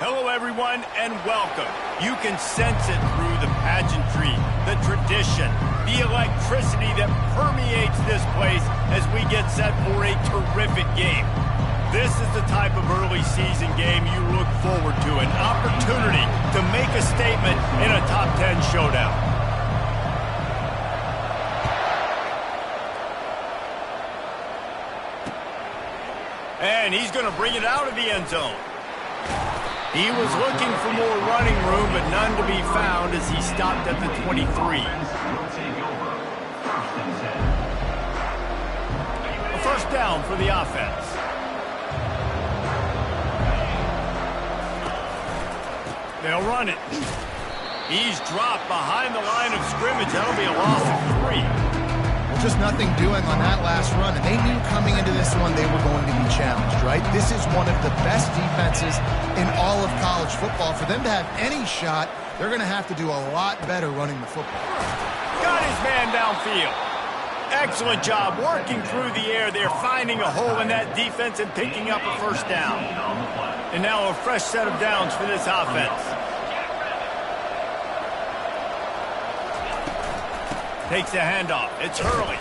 Hello, everyone, and welcome. You can sense it through the pageantry, the tradition, the electricity that permeates this place as we get set for a terrific game. This is the type of early season game you look forward to, an opportunity to make a statement in a top 10 showdown. And he's going to bring it out of the end zone. He was looking for more running room, but none to be found as he stopped at the 23. A first down for the offense. They'll run it. He's dropped behind the line of scrimmage. That'll be a loss of 3. Just nothing doing on that last run, and they knew coming into this one they were going to be challenged, right? This is one of the best defenses in all of college football. For them to have any shot, they're going to have to do a lot better running the football. Got his man downfield. Excellent job working through the air there, finding a hole in that defense and picking up a first down. And now a fresh set of downs for this offense. Takes the handoff. It's Hurley.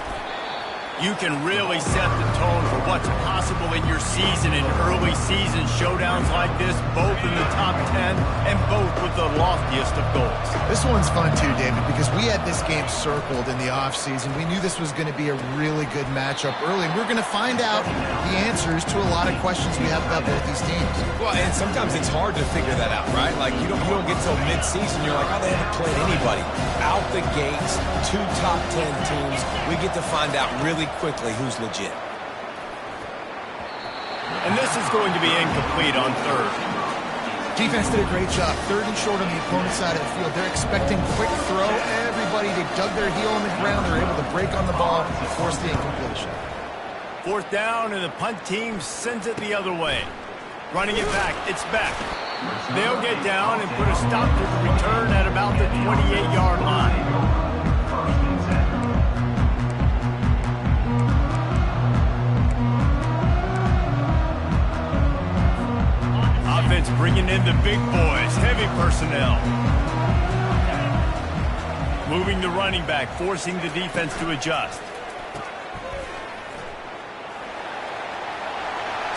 You can really set the tone for what's possible in your season in early season showdowns like this, both in the top 10 and both with the loftiest of goals. This one's fun too, David, because we had this game circled in the offseason. We knew this was going to be a really good matchup early. We're going to find out the answers to a lot of questions we have about both these teams. Well, and sometimes it's hard to figure that out, right? Like, you don't get till mid-season, you're like, oh, they haven't played anybody. Out the gates, 2 top 10 teams, we get to find out really quickly who's legit. And this is going to be incomplete on third. Defense did a great job. 3rd and short on the opponent's side of the field. They're expecting quick throw. Everybody, they dug their heel on the ground. They're able to break on the ball and force the incompletion. 4th down, and the punt team sends it the other way. Running it back. It's Beck. They'll get down and put a stop to the return at about the 28-yard line. Offense bringing in the big boys, heavy personnel. Moving the running back, forcing the defense to adjust.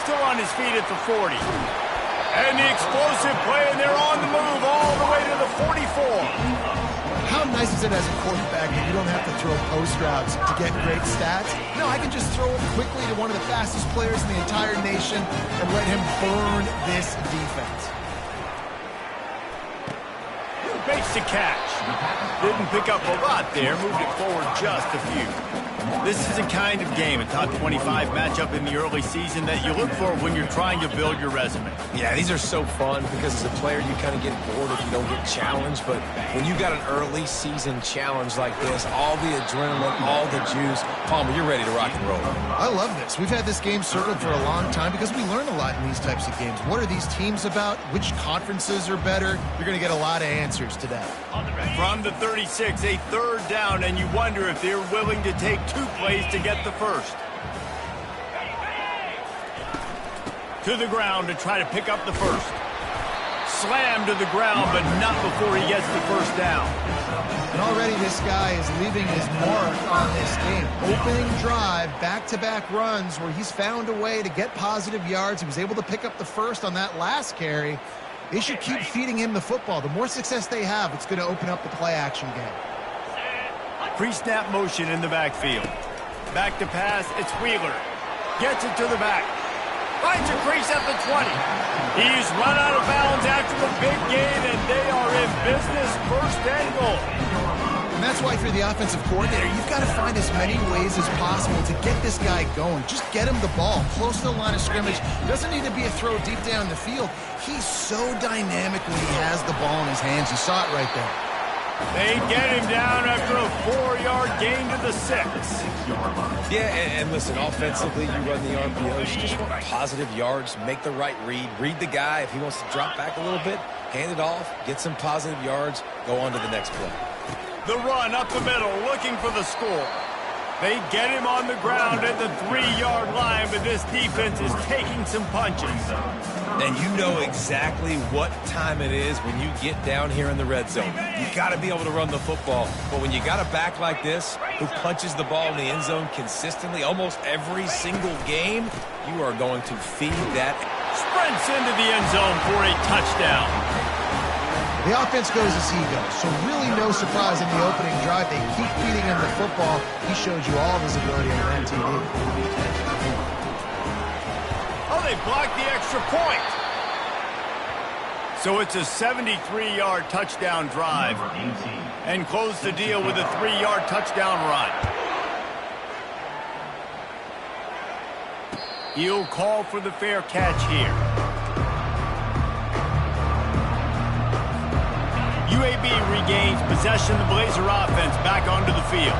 Still on his feet at the 40. And the explosive play, and they're on the move all the way to the 44. How nice is it as a quarterback that you don't have to throw post routes to get great stats? No, I can just throw it quickly to one of the fastest players in the entire nation and let him burn this defense. Makes the catch. Didn't pick up a lot there, moved it forward just a few. This is a kind of game, a top 25 matchup in the early season that you look for when you're trying to build your resume. Yeah, these are so fun because as a player you kind of get bored if you don't get challenged, but when you got an early season challenge like this, all the adrenaline, all the juice, Palmer, you're ready to rock and roll. I love this. We've had this game circled for a long time because we learn a lot in these types of games. What are these teams about? Which conferences are better? You're going to get a lot of answers today. From the 36, a 3rd down, and you wonder if they're willing to take 2 plays to get the first. To the ground to try to pick up the first. Slammed to the ground, but not before he gets the first down. And already this guy is leaving his mark on this game. Opening drive, back-to-back runs where he's found a way to get positive yards. He was able to pick up the first on that last carry. They should keep feeding him the football. The more success they have, it's going to open up the play-action game. Pre-snap motion in the backfield. Back to pass, it's Wheeler. Gets it to the back. Finds a crease at the 20. He's run out of bounds after the big gain, and they are in business, 1st and goal. And that's why for the offensive coordinator, you've got to find as many ways as possible to get this guy going. Just get him the ball close to the line of scrimmage. Doesn't need to be a throw deep down the field. He's so dynamic when he has the ball in his hands. You saw it right there. They get him down after a 4-yard gain to the 6. Yeah, and listen, offensively, you run the RPOs. You just want positive yards, make the right read the guy. If he wants to drop back a little bit, hand it off, get some positive yards, go on to the next play. The run up the middle, looking for the score. They get him on the ground at the 3-yard line, but this defense is taking some punches. And you know exactly what time it is when you get down here in the red zone. You got to be able to run the football. But when you got a back like this who punches the ball in the end zone consistently almost every single game, you are going to feed that. Sprints into the end zone for a touchdown. The offense goes as he goes, so really no surprise in the opening drive. They keep feeding him the football. He showed you all of his ability on that TV. Oh, they blocked the extra point. So it's a 73-yard touchdown drive. And close the deal with a 3-yard touchdown run. He'll call for the fair catch here. UAB regains possession of the Blazer offense back onto the field.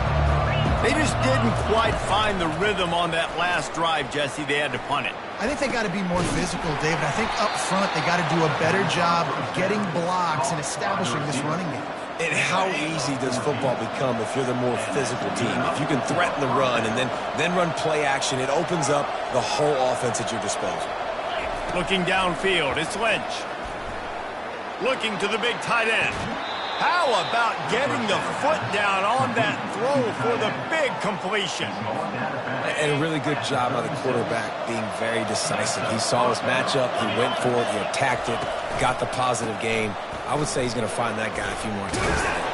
They just didn't quite find the rhythm on that last drive, Jesse. They had to punt it. I think they got to be more physical, David. I think up front they got to do a better job getting blocks and establishing this running game. And how easy does football become if you're the more physical team? If you can threaten the run and then run play action, it opens up the whole offense at your disposal. Looking downfield, it's Lynch. Looking to the big tight end. How about getting the foot down on that throw for the big completion? And a really good job by the quarterback being very decisive. He saw his matchup, he went for it, he attacked it, got the positive gain. I would say he's going to find that guy a few more times today.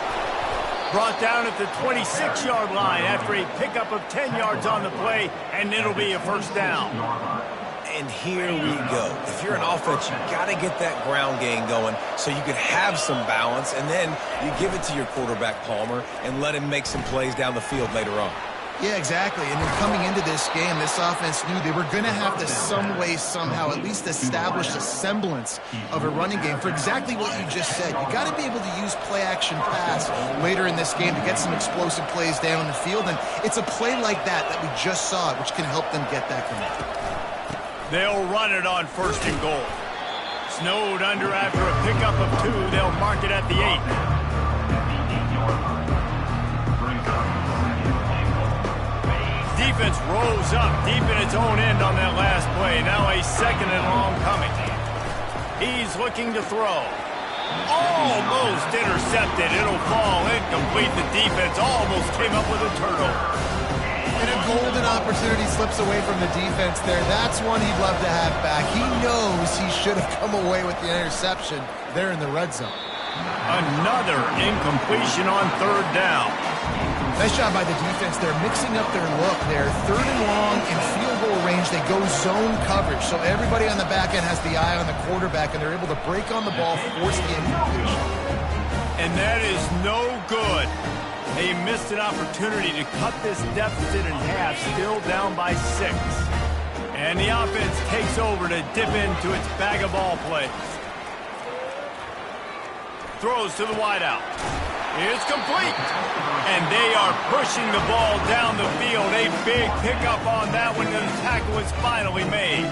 Brought down at the 26-yard line after a pickup of 10 yards on the play, and it'll be a first down. And here we go. If you're an offense, you got to get that ground game going so you can have some balance, and then you give it to your quarterback, Palmer, and let him make some plays down the field later on. Yeah, exactly. And then coming into this game, this offense knew they were going to have to some way, somehow, at least establish a semblance of a running game for exactly what you just said. You got to be able to use play-action pass later in this game to get some explosive plays down the field, and it's a play like that we just saw, which can help them get that going. They'll run it on 1st and goal. Snowed under after a pickup of 2. They'll mark it at the 8. Defense rolls up deep in its own end on that last play. Now a 2nd and long coming. He's looking to throw. Almost intercepted. It'll fall incomplete. The defense almost came up with a turnover. And a golden opportunity slips away from the defense there. That's one he'd love to have back. He knows he should have come away with the interception there in the red zone. Another incompletion on 3rd down. Nice job by the defense. They're mixing up their look there. 3rd and long in field goal range. They go zone coverage. So everybody on the back end has the eye on the quarterback, and they're able to break on the ball, force the incompletion. And that is no good. They missed an opportunity to cut this deficit in half, still down by 6. And the offense takes over to dip into its bag of ball plays. Throws to the wideout. It's complete. And they are pushing the ball down the field. A big pickup on that one, and the tackle is finally made.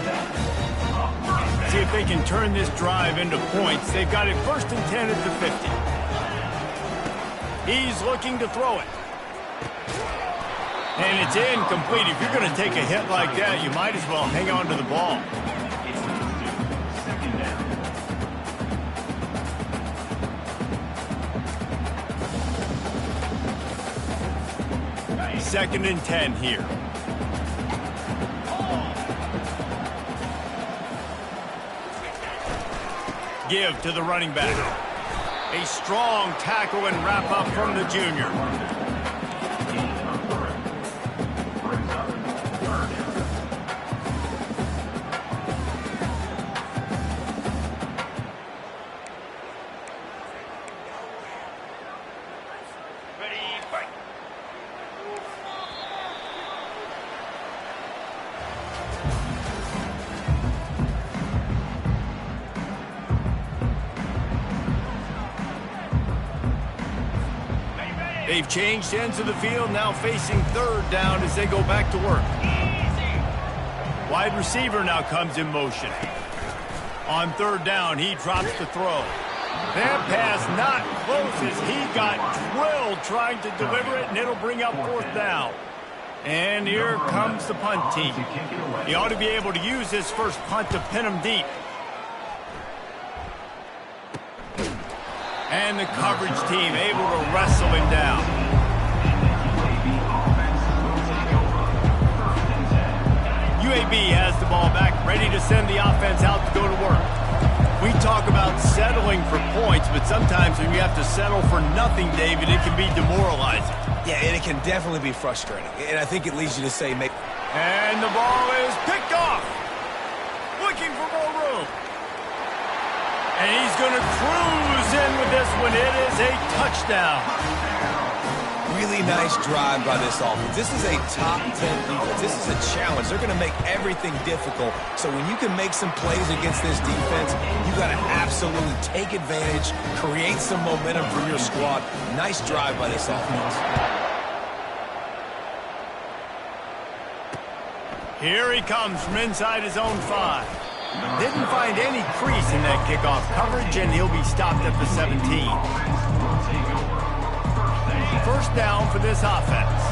See if they can turn this drive into points. They've got it 1st and 10 at the 50. He's looking to throw it. And it's incomplete. If you're going to take a hit like that, you might as well hang on to the ball. Second and 10 here. Give to the running back. A strong tackle and wrap up from the junior. They've changed ends of the field, now facing 3rd down as they go back to work. Wide receiver now comes in motion. On 3rd down, he drops the throw. That pass not close as he got drilled trying to deliver it, and it'll bring up 4th down. And here comes the punt team. He ought to be able to use his first punt to pin him deep. And the coverage team able to wrestle him down. UAB has the ball back, ready to send the offense out to go to work. We talk about settling for points, but sometimes when you have to settle for nothing, David, it can be demoralizing. Yeah, and it can definitely be frustrating. And I think it leads you to say, maybe. And the ball is picked off. Looking for more room. And he's going to cruise in with this one. It is a touchdown. Really nice drive by this offense. This is a top 10 defense. This is a challenge. They're going to make everything difficult. So when you can make some plays against this defense, you got to absolutely take advantage, create some momentum for your squad. Nice drive by this offense. Here he comes from inside his own 5. Didn't find any crease in that kickoff coverage, and he'll be stopped at the 17. First down for this offense.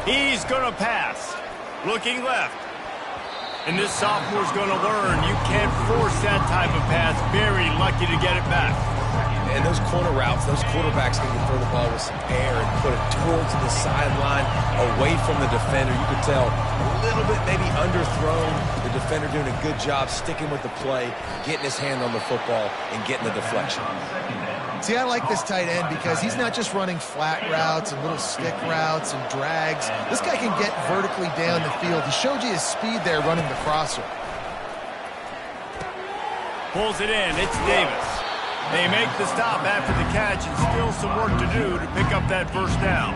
He's going to pass. Looking left. And this sophomore's going to learn you can't force that type of pass. Very lucky to get it back. And those corner routes, those quarterbacks can throw the ball with some air and put it towards the sideline, away from the defender. You could tell a little bit maybe underthrown. The defender doing a good job sticking with the play, getting his hand on the football, and getting the deflection. See, I like this tight end because he's not just running flat routes and little stick routes and drags. This guy can get vertically down the field. He showed you his speed there running the crosser. Pulls it in. It's Davis. They make the stop after the catch, and still some work to do to pick up that first down.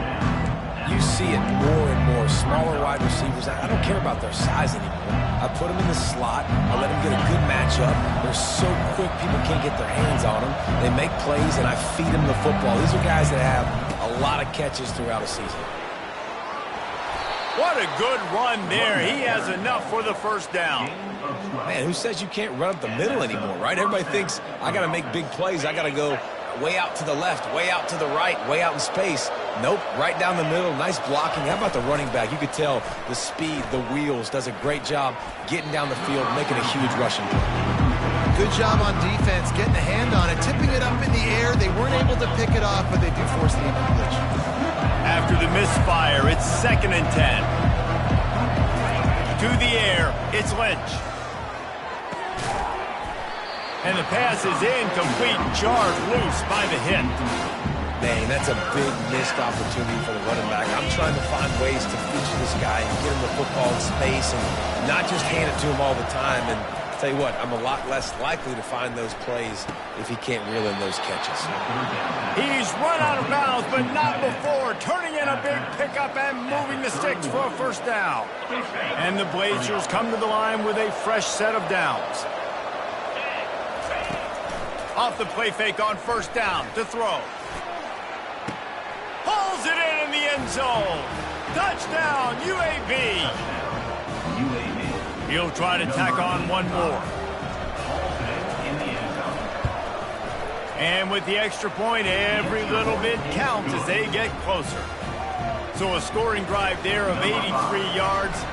You see it more and more. Smaller wide receivers. I don't care about their size anymore. I put them in the slot. I let them get a good matchup. They're so quick, people can't get their hands on them. They make plays, and I feed them the football. These are guys that have a lot of catches throughout a season. What a good run there. He has enough for the first down. Man, who says you can't run up the middle anymore, right? Everybody thinks I got to make big plays. I got to go way out to the left, way out to the right, way out in space. Nope, right down the middle. Nice blocking. How about the running back? You could tell the speed, the wheels, does a great job getting down the field, making a huge rushing play. Good job on defense, getting a hand on it, tipping it up in the air. They weren't able to pick it off, but they do force the incompletion. After the misfire, it's 2nd and 10. To the air, it's Lynch. And the pass is incomplete, jarred loose by the hit. Man, that's a big missed opportunity for the running back. I'm trying to find ways to feature this guy and get him the football in space and not just hand it to him all the time. And I'll tell you what, I'm a lot less likely to find those plays if he can't reel in those catches. He's run out of bounds, but not before. Turning in a big pickup and moving the sticks for a first down. And the Blazers come to the line with a fresh set of downs. Off the play fake on first down to throw. Pulls it in the end zone. Touchdown, UAB. He'll try to tack on one more. And with the extra point, every little bit counts as they get closer. So a scoring drive there of 83 yards,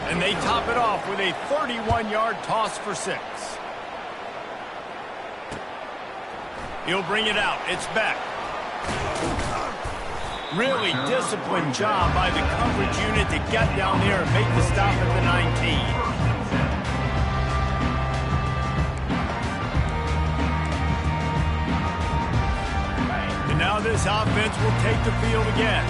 and they top it off with a 31-yard toss for 6. He'll bring it out. It's back. Really disciplined job by the coverage unit to get down there and make the stop at the 19. And now this offense will take the field again.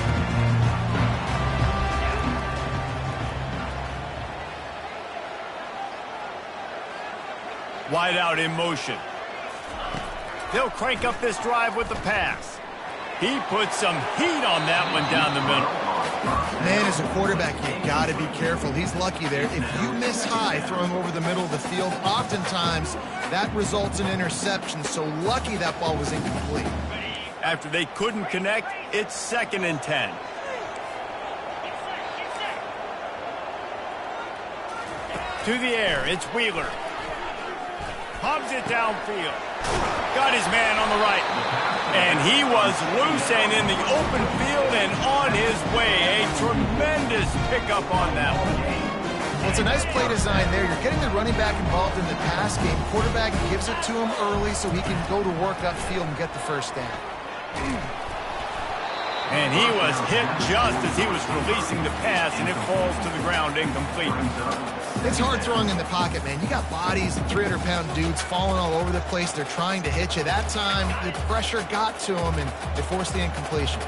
Wide out in motion. They'll crank up this drive with the pass. He puts some heat on that one down the middle. Man, as a quarterback, you got to be careful. He's lucky there. If you miss high throwing over the middle of the field, oftentimes that results in interception. So lucky that ball was incomplete. After they couldn't connect, it's 2nd and 10. To the air, it's Wheeler. Pumps it downfield. Got his man on the right. And he was loose and in the open field and on his way. A tremendous pickup on that one. Well, it's a nice play design there. You're getting the running back involved in the pass game. Quarterback gives it to him early so he can go to work upfield and get the first down. And he was hit just as he was releasing the pass, and it falls to the ground incomplete. It's hard throwing in the pocket, man. You got bodies and 300-pound dudes falling all over the place. They're trying to hit you. That time, the pressure got to him, and they forced the incompletion.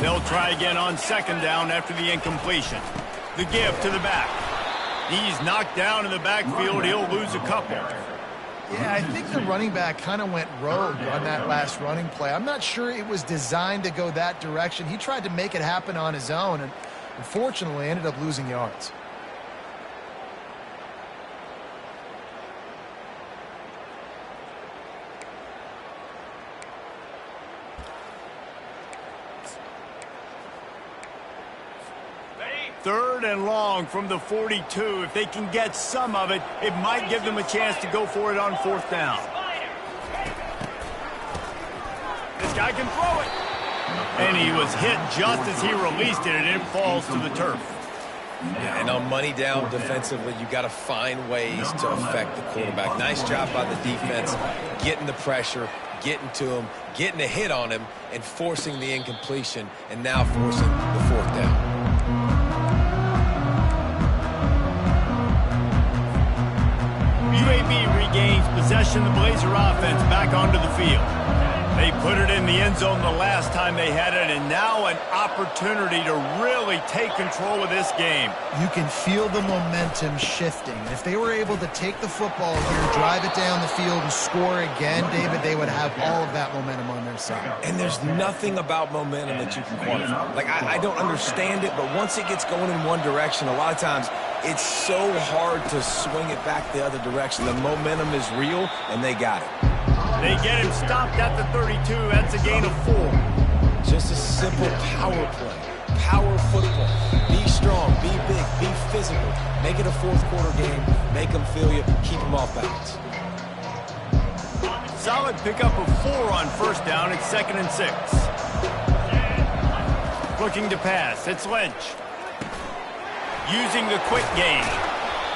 They'll try again on second down after the incompletion. The give to the back. He's knocked down in the backfield. He'll lose a couple. Yeah, I think the running back kind of went rogue on that last running play. I'm not sure it was designed to go that direction. He tried to make it happen on his own, and unfortunately ended up losing yards. Third and long from the 42. If they can get some of it, it might give them a chance to go for it on fourth down. This guy can throw it. And he was hit just as he released it, and it falls to the turf. Yeah, and on money down defensively, you got to find ways to affect the quarterback. Nice job by the defense, getting the pressure, getting to him, getting a hit on him, and forcing the incompletion, and now forcing the fourth down. UAB regains possession of the Blazer offense back onto the field. They put it in the end zone the last time they had it, and now an opportunity to really take control of this game. You can feel the momentum shifting. And if they were able to take the football here, drive it down the field, and score again, David, they would have all of that momentum on their side. And there's nothing about momentum that you can quantify. Like, I don't understand it, but once it gets going in one direction, a lot of times it's so hard to swing it back the other direction. The momentum is real, and they got it. They get him stopped at the 32. That's a gain of 4. Just a simple power play. Power football. Be strong, be big, be physical. Make it a fourth quarter game. Make them feel you. Keep them off balance. Solid pickup of 4 on first down. It's 2nd and 6. Looking to pass. It's Lynch. Using the quick game.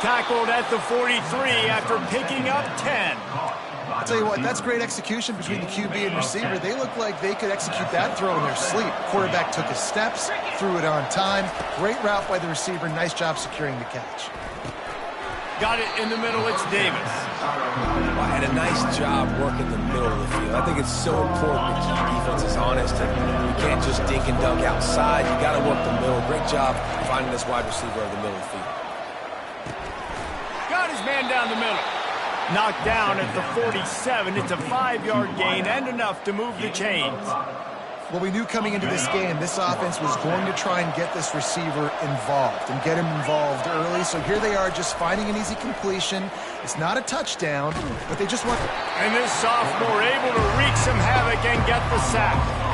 Tackled at the 43 after picking up 10. I'll tell you what, that's great execution between the QB and receiver. They look like they could execute that throw in their sleep. Quarterback took his steps, threw it on time. Great route by the receiver. Nice job securing the catch. Got it in the middle. It's Davis. And a nice job working the middle of the field. I think it's so important to keep defenses honest. And you can't just dink and dunk outside. You got to work the middle. Great job finding this wide receiver in the middle of the field. Got his man down the middle. Knocked down at the 47. It's a 5-yard gain and enough to move the chains. Well, we knew coming into this game, this offense was going to try and get this receiver involved and get him involved early. So here they are just finding an easy completion. It's not a touchdown, but they just want... And this sophomore able to wreak some havoc and get the sack.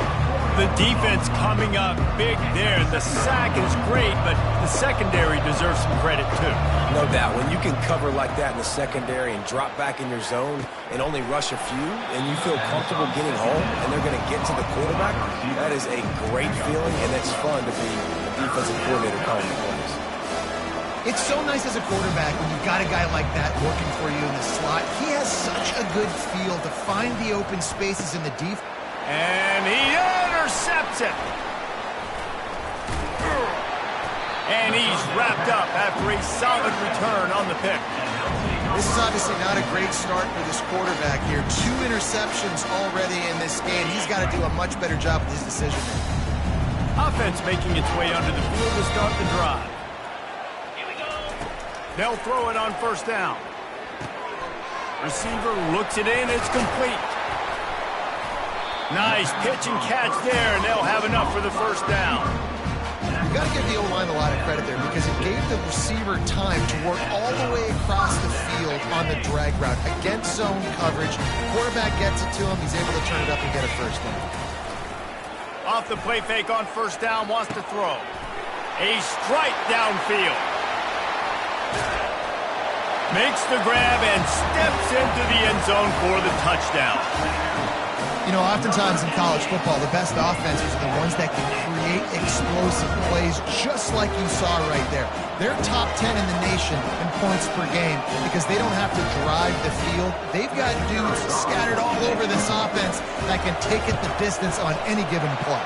The defense coming up big there. The sack is great, but the secondary deserves some credit too. No doubt. When you can cover like that in the secondary and drop back in your zone and only rush a few, and you feel comfortable getting home, and they're going to get to the quarterback, that is a great feeling, and it's fun to be a defensive coordinator calling the plays. It's so nice as a quarterback when you've got a guy like that working for you in the slot. He has such a good feel to find the open spaces in the defense. And he intercepts it. And he's wrapped up after a solid return on the pick. This is obviously not a great start for this quarterback here. 2 interceptions already in this game. He's got to do a much better job with his decision-making. Offense making its way onto the field to start the drive. They'll throw it on first down. Receiver looks it in. It's complete. Nice pitch and catch there, and they'll have enough for the first down. You've got to give the O-line a lot of credit there because it gave the receiver time to work all the way across the field on the drag route against zone coverage. Quarterback gets it to him. He's able to turn it up and get a first down. Off the play fake on first down, wants to throw. A strike downfield. Makes the grab and steps into the end zone for the touchdown. You know, oftentimes in college football, the best offenses are the ones that can create explosive plays just like you saw right there. They're top 10 in the nation in points per game because they don't have to drive the field. They've got dudes scattered all over this offense that can take it the distance on any given play.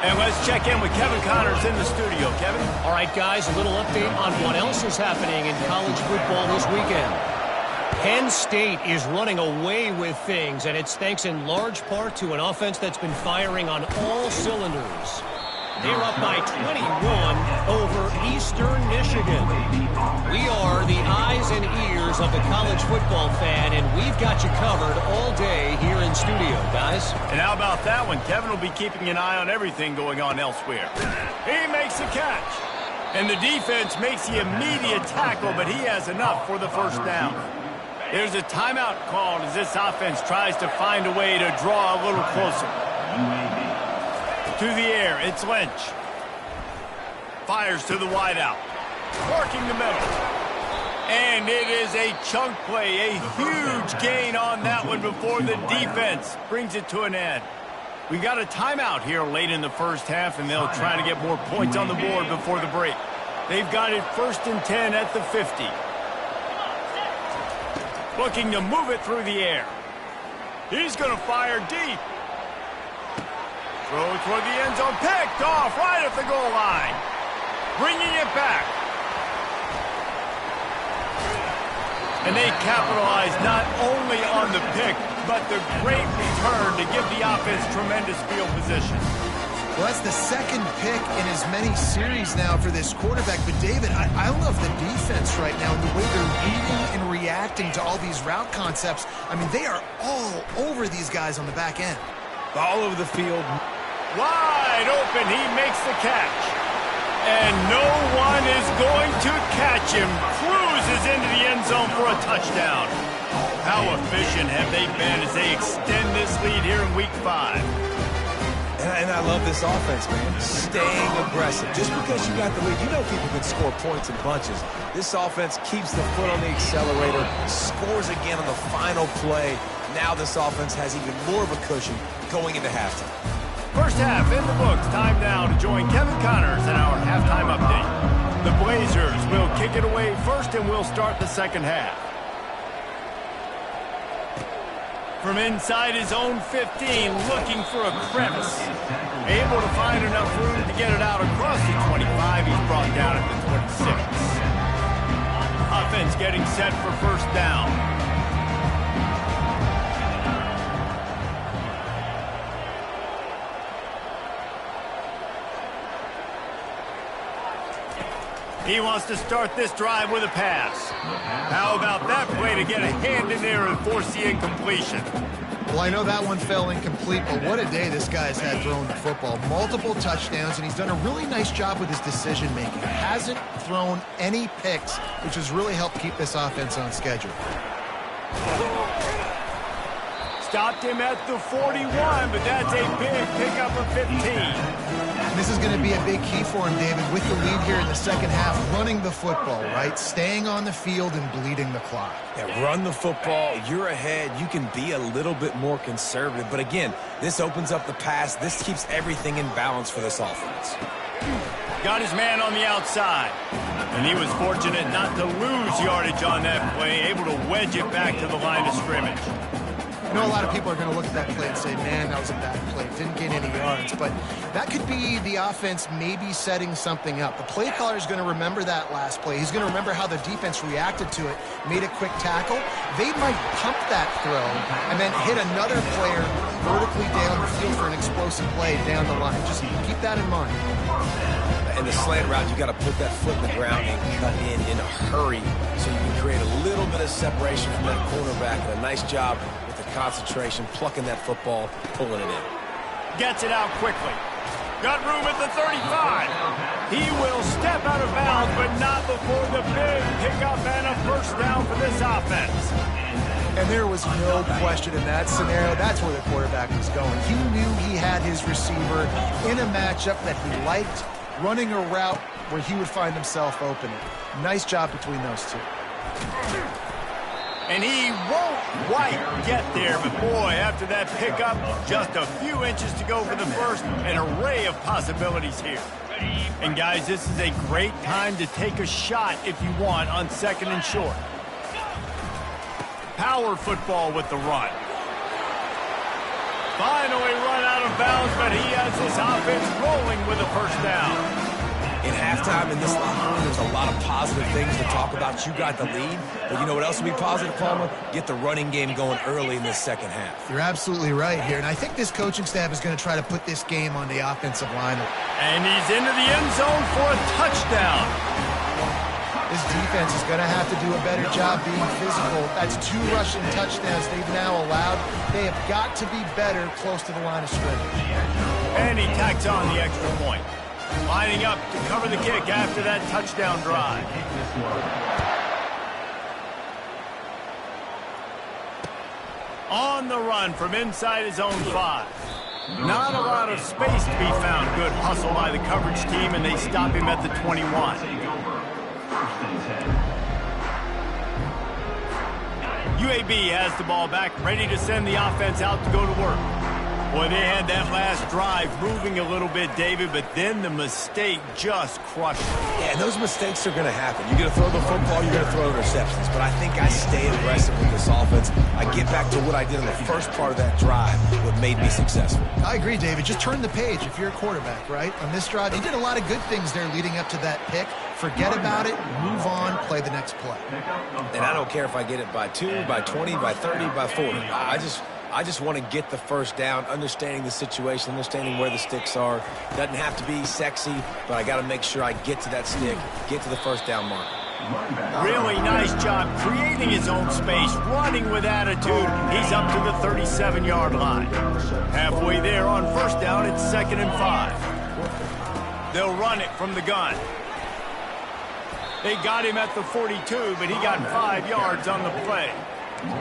And let's check in with Kevin Connors in the studio. Kevin? All right, guys, a little update on what else is happening in college football this weekend. Penn State is running away with things, and it's thanks in large part to an offense that's been firing on all cylinders. They're up by 21 over Eastern Michigan. We are the eyes and ears of the college football fan, and we've got you covered all day here in studio, guys. And how about that one? Kevin will be keeping an eye on everything going on elsewhere. He makes the catch. And the defense makes the immediate tackle, but he has enough for the first down. There's a timeout called as this offense tries to find a way to draw a little closer. To the air, it's Lynch. Fires to the wideout. Working the middle. And it is a chunk play, a huge gain on that one before the defense brings it to an end. We got a timeout here late in the first half, and they'll try to get more points on the board before the break. They've got it 1st and 10 at the 50. Looking to move it through the air. He's going to fire deep. Throw toward the end zone. Picked off right at the goal line. Bringing it back. And they capitalize not only on the pick, but the great return to give the offense tremendous field position. Well, that's the second pick in as many series now for this quarterback. But, David, I love the defense right now and the way they're reading and reacting to all these route concepts. I mean, they are all over these guys on the back end. All over the field. Wide open, he makes the catch. And no one is going to catch him. Cruises into the end zone for a touchdown. How efficient have they been as they extend this lead here in Week 5? And I love this offense, man. Staying aggressive. Just because you got the lead, you know people can score points in bunches. This offense keeps the foot on the accelerator, scores again on the final play. Now this offense has even more of a cushion going into halftime. First half in the books. Time now to join Kevin Connors in our halftime update. The Blazers will kick it away first, and we'll start the second half. From inside his own 15, looking for a crevice. Able to find enough room to get it out across the 25. He's brought down at the 26. Offense getting set for first down. He wants to start this drive with a pass. How about that play to get a hand in there and force the incompletion? Well, I know that one fell incomplete, but what a day this guy's had throwing the football. Multiple touchdowns, and he's done a really nice job with his decision-making. Hasn't thrown any picks, which has really helped keep this offense on schedule. Stopped him at the 41, but that's a big pickup of 15. This is going to be a big key for him, David, with the lead here in the second half, running the football, right? Staying on the field and bleeding the clock. Yeah, run the football. You're ahead. You can be a little bit more conservative. But again, this opens up the pass. This keeps everything in balance for this offense. Got his man on the outside. And he was fortunate not to lose yardage on that play, able to wedge it back to the line of scrimmage. I know a lot of people are going to look at that play and say, man, that was a bad play. Didn't gain any yards. But that could be the offense maybe setting something up. The play caller is going to remember that last play. He's going to remember how the defense reacted to it, made a quick tackle. They might pump that throw and then hit another player vertically down the field for an explosive play down the line. Just keep that in mind. In the slant route, you got to put that foot in the ground and cut in a hurry so you can create a little bit of separation from that cornerback. And a nice job with the concentration, plucking that football, pulling it in. Gets it out quickly. Got room at the 35. He will step out of bounds, but not before the big pickup and a first down for this offense. And there was no question in that scenario. That's where the quarterback was going. He knew he had his receiver in a matchup that he liked, running a route where he would find himself open. Nice job between those two. And he won't quite get there, but boy, after that pickup, just a few inches to go for the first, an array of possibilities here. And guys, this is a great time to take a shot if you want on 2nd and short. Power football with the run. Finally run out of bounds, but he has his offense rolling with a first down. In halftime in this locker room, there's a lot of positive things to talk about. You got the lead, but you know what else will be positive, Palmer? Get the running game going early in this second half. You're absolutely right here, and I think this coaching staff is going to try to put this game on the offensive line. And he's into the end zone for a touchdown. This defense is going to have to do a better job being physical. That's 2 rushing touchdowns they've now allowed. They have got to be better close to the line of scrimmage. And he tacks on the extra point. Lining up to cover the kick after that touchdown drive. On the run from inside his own 5. Not a lot of space to be found. Good hustle by the coverage team, and they stop him at the 21. UAB has the ball back, ready to send the offense out to go to work. Boy, they had that last drive moving a little bit, David, but then the mistake just crushed them. Yeah, and those mistakes are going to happen. You're going to throw the football, you're going to throw interceptions. But I think I stay aggressive with this offense. I get back to what I did in the first part of that drive, what made me successful. I agree, David. Just turn the page if you're a quarterback, right? On this drive, you did a lot of good things there leading up to that pick. Forget about it, move on, play the next play. And I don't care if I get it by 2, by 20, by 30, by 40. I just want to get the first down, understanding the situation, understanding where the sticks are. Doesn't have to be sexy, but I got to make sure I get to that stick, get to the first down mark. Really nice job creating his own space, running with attitude. He's up to the 37-yard line. Halfway there on first down, it's 2nd and 5. They'll run it from the gun. They got him at the 42, but he got 5 yards on the play.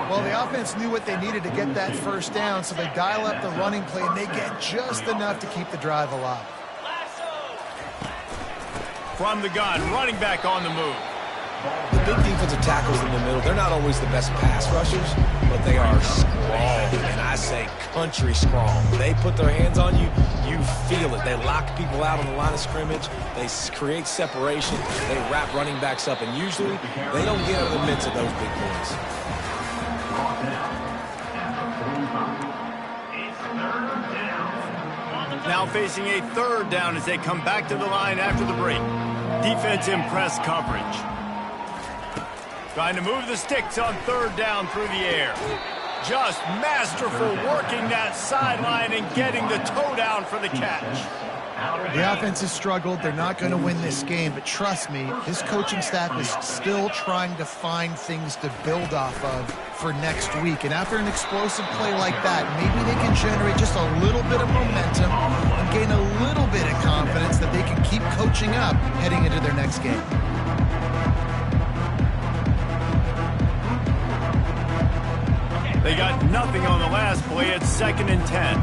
Well, the offense knew what they needed to get that first down, so they dial up the running play, and they get just enough to keep the drive alive. From the gun, running back on the move. The big defensive tackles in the middle, they're not always the best pass rushers, but they are strong, and I say country strong. They put their hands on you, you feel it. They lock people out on the line of scrimmage. They create separation. They wrap running backs up, and usually they don't get out of the midst of those big boys. Now facing a 3rd down as they come back to the line after the break. Defense in press coverage. Trying to move the sticks on 3rd down through the air. Just masterful working that sideline and getting the toe down for the catch. The offense has struggled. They're not going to win this game, but trust me, this coaching staff is still trying to find things to build off of for next week. And after an explosive play like that, maybe they can generate just a little bit of momentum and gain a little bit of confidence that they can keep coaching up heading into their next game. They got nothing on the last play. It's 2nd and 10.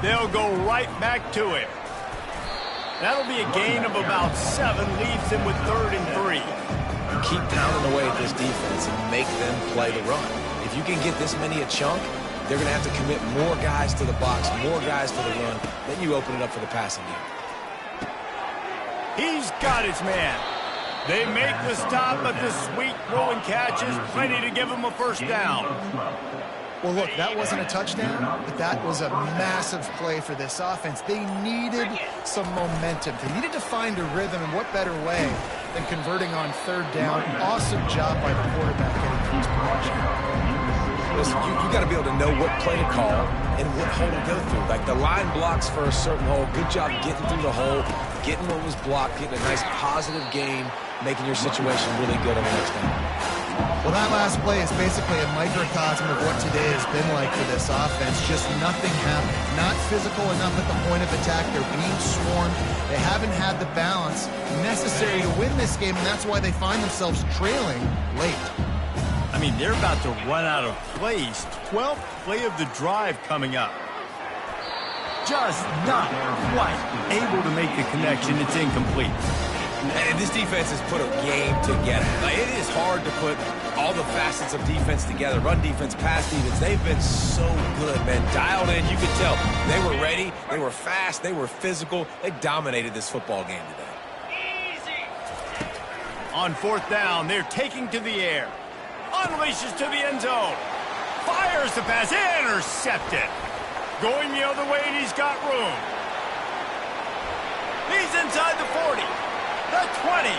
They'll go right back to it. That'll be a gain of about 7, leaves them with 3rd and 3. Keep pounding away at this defense and make them play the run. If you can get this many a chunk, they're going to have to commit more guys to the box, more guys to the run. Then you open it up for the passing game. He's got his man. They make the stop, but the sweet throwing catch is plenty to give him a first down. Well, look, that wasn't a touchdown, but that was a massive play for this offense. They needed some momentum. They needed to find a rhythm, and what better way than converting on 3rd down. Awesome job by the quarterback getting through his progression. Listen, you got to be able to know what play to call and what hole to go through. Like the line blocks for a certain hole. Good job getting through the hole, getting what was blocked, getting a nice positive gain, making your situation really good on the next down. Well, that last play is basically a microcosm of what today has been like for this offense. Just nothing happened. Not physical enough at the point of attack. They're being swarmed. They haven't had the balance necessary to win this game, and that's why they find themselves trailing late. I mean, they're about to run out of plays. 12th play of the drive coming up. just not quite able to make the connection. It's incomplete. And this defense has put a game together. Like, it is hard to put all the facets of defense together. Run defense, pass defense. They've been so good, man. Dialed in. You could tell they were ready. They were fast. They were physical. They dominated this football game today. On fourth down, they're taking to the air. Unleashes to the end zone. Fires the pass. Intercepted. Going the other way, and he's got room. He's inside the 40. The 20.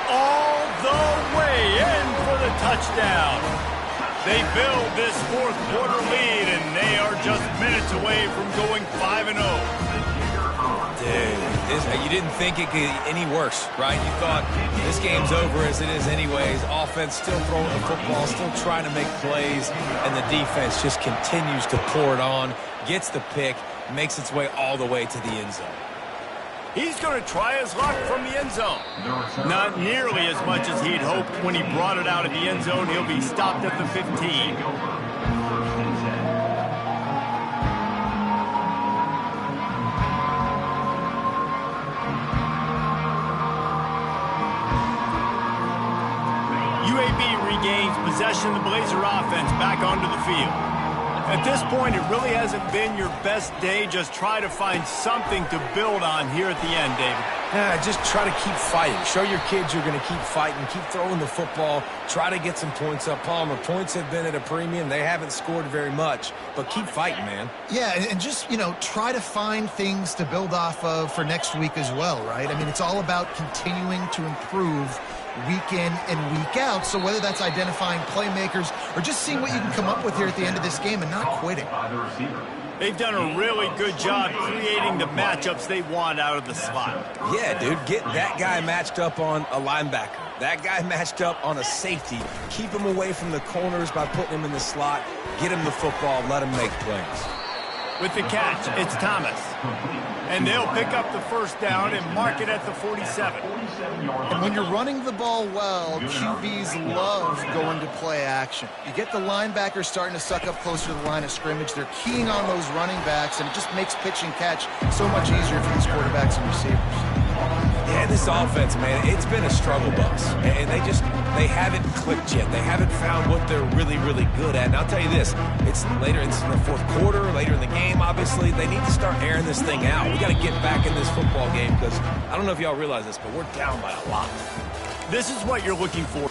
All the way in for the touchdown. They build this fourth quarter lead, and they are just minutes away from going 5-0. Dude, you didn't think it could get any worse, right? You thought this game's over as it is anyways. Offense still throwing the football, still trying to make plays, and the defense just continues to pour it on, gets the pick, makes its way all the way to the end zone. He's going to try his luck from the end zone. Not nearly as much as he'd hoped when he brought it out of the end zone. He'll be stopped at the 15. UAB regains possession of the Blazer offense back onto the field. At this point, it really hasn't been your best day. Just try to find something to build on here at the end, David. Just try to keep fighting. Show your kids you're going to keep fighting. Keep throwing the football. Try to get some points up. Palmer, points have been at a premium. They haven't scored very much, but keep fighting, man. Yeah, and just, try to find things to build off of for next week as well, right? I mean, it's all about continuing to improve week in and week out. So whether that's identifying playmakers or just seeing what you can come up with here at the end of this game and not quitting. They've done a really good job creating the matchups they want out of the slot. Yeah, dude, get that guy matched up on a linebacker. That guy matched up on a safety. Keep him away from the corners by putting him in the slot. Get him the football. Let him make plays. With the catch, it's Thomas. And they'll pick up the first down and mark it at the 47. And when you're running the ball well, QBs love going to play action. You get the linebackers starting to suck up closer to the line of scrimmage. They're keying on those running backs, and it just makes pitch and catch so much easier for these quarterbacks and receivers. Yeah, this offense, man, it's been a struggle bus. And they haven't clicked yet. They haven't found what they're really, really good at. And I'll tell you this, it's later in the fourth quarter, later in the game, obviously. They need to start airing this thing out. We got to get back in this football game because I don't know if y'all realize this, but we're down by a lot. This is what you're looking for